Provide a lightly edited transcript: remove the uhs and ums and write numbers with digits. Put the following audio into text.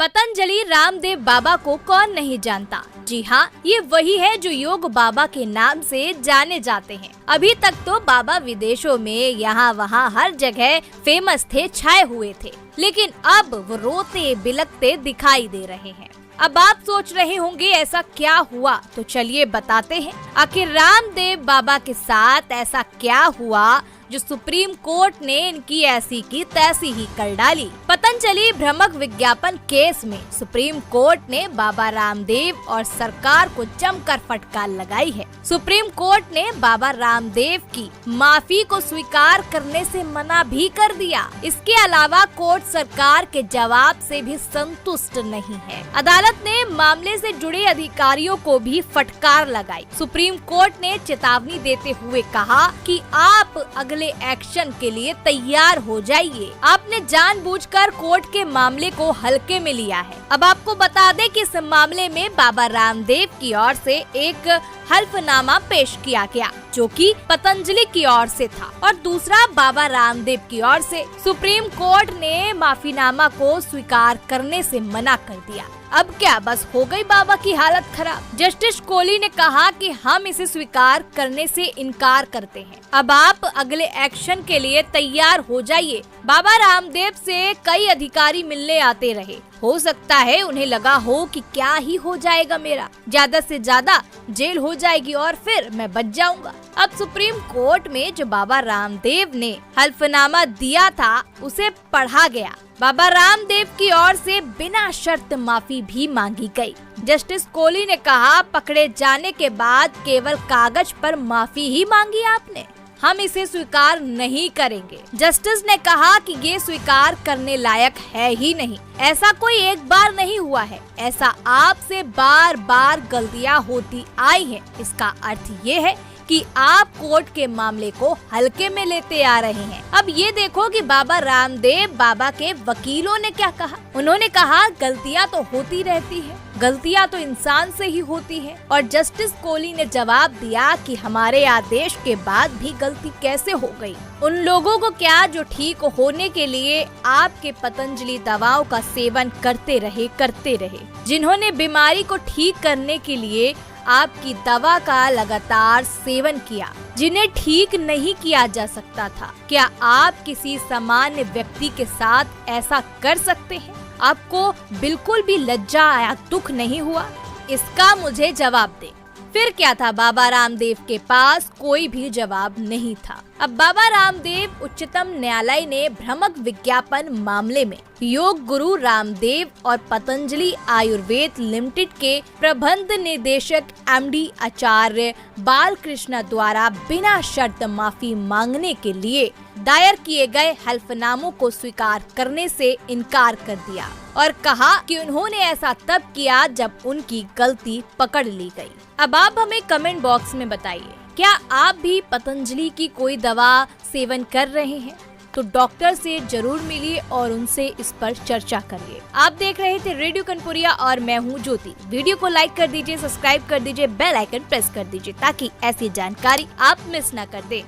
पतंजलि रामदेव बाबा को कौन नहीं जानता। जी हाँ, ये वही है जो योग बाबा के नाम से जाने जाते हैं। अभी तक तो बाबा विदेशों में यहाँ वहाँ हर जगह फेमस थे, छाए हुए थे, लेकिन अब वो रोते बिलखते दिखाई दे रहे हैं। अब आप सोच रहे होंगे ऐसा क्या हुआ, तो चलिए बताते हैं। आखिर रामदेव बाबा के साथ ऐसा क्या हुआ जो सुप्रीम कोर्ट ने इनकी ऐसी की तैसी ही कर डाली। पतंजलि भ्रामक विज्ञापन केस में सुप्रीम कोर्ट ने बाबा रामदेव और सरकार को जमकर फटकार लगाई है। सुप्रीम कोर्ट ने बाबा रामदेव की माफी को स्वीकार करने से मना भी कर दिया। इसके अलावा कोर्ट सरकार के जवाब से भी संतुष्ट नहीं है। अदालत ने मामले से जुड़े अधिकारियों को भी फटकार लगाई। सुप्रीम कोर्ट ने चेतावनी देते हुए कहा कि आप अगले एक्शन के लिए तैयार हो जाइए। आपने जानबूझकर कोर्ट के मामले को हल्के में लिया है। अब आपको बता दें कि इस मामले में बाबा रामदेव की ओर से एक हल्फनामा पेश किया गया, जो कि पतंजलि की ओर से था, और दूसरा बाबा रामदेव की ओर से। सुप्रीम कोर्ट ने माफीनामा को स्वीकार करने से मना कर दिया। अब क्या बस हो गई बाबा की हालत खराब। जस्टिस कोहली ने कहा कि हम इसे स्वीकार करने से इनकार करते हैं। अब आप अगले एक्शन के लिए तैयार हो जाइए। बाबा रामदेव से कई अधिकारी मिलने आते रहे। हो सकता है उन्हें लगा हो कि क्या ही हो जाएगा, मेरा ज्यादा से ज्यादा जेल हो जाएगी और फिर मैं बच जाऊंगा। अब सुप्रीम कोर्ट में जो बाबा रामदेव ने हल्फनामा दिया था उसे पढ़ा गया। बाबा रामदेव की ओर से बिना शर्त माफी भी मांगी गई। जस्टिस कोहली ने कहा, पकड़े जाने के बाद केवल कागज पर माफी ही मांगी आपने, हम इसे स्वीकार नहीं करेंगे। जस्टिस ने कहा कि ये स्वीकार करने लायक है ही नहीं। ऐसा कोई एक बार नहीं हुआ है, ऐसा आपसे बार बार गलतियां होती आई हैं। इसका अर्थ ये है कि आप कोर्ट के मामले को हल्के में लेते आ रहे हैं। अब ये देखो कि बाबा रामदेव बाबा के वकीलों ने क्या कहा। उन्होंने कहा, गलतियां तो होती रहती है, गलतियां तो इंसान से ही होती है। और जस्टिस कोहली ने जवाब दिया कि हमारे आदेश के बाद भी गलती कैसे हो गई। उन लोगों को क्या जो ठीक होने के लिए आपके पतंजलि दवाओं का सेवन करते रहे, जिन्होंने बीमारी को ठीक करने के लिए आपकी दवा का लगातार सेवन किया, जिन्हें ठीक नहीं किया जा सकता था। क्या आप किसी सामान्य व्यक्ति के साथ ऐसा कर सकते हैं? आपको बिल्कुल भी लज्जा या दुख नहीं हुआ? इसका मुझे जवाब दे। फिर क्या था, बाबा रामदेव के पास कोई भी जवाब नहीं था। अब बाबा रामदेव उच्चतम न्यायालय ने भ्रामक विज्ञापन मामले में योग गुरु रामदेव और पतंजलि आयुर्वेद लिमिटेड के प्रबंध निदेशक MD आचार्य बालकृष्ण द्वारा बिना शर्त माफी मांगने के लिए दायर किए गए हल्फनामों को स्वीकार करने से इनकार कर दिया और कहा कि उन्होंने ऐसा तब किया जब उनकी गलती पकड़ ली गई। अब आप हमें कमेंट बॉक्स में बताइए, क्या आप भी पतंजलि की कोई दवा सेवन कर रहे हैं? तो डॉक्टर से जरूर मिलिए और उनसे इस पर चर्चा करिए। आप देख रहे थे रेडियो कनपुरिया और मैं हूँ ज्योति। वीडियो को लाइक कर दीजिए, सब्सक्राइब कर दीजिए, बेल आइकन प्रेस कर दीजिए ताकि ऐसी जानकारी आप मिस न कर दें।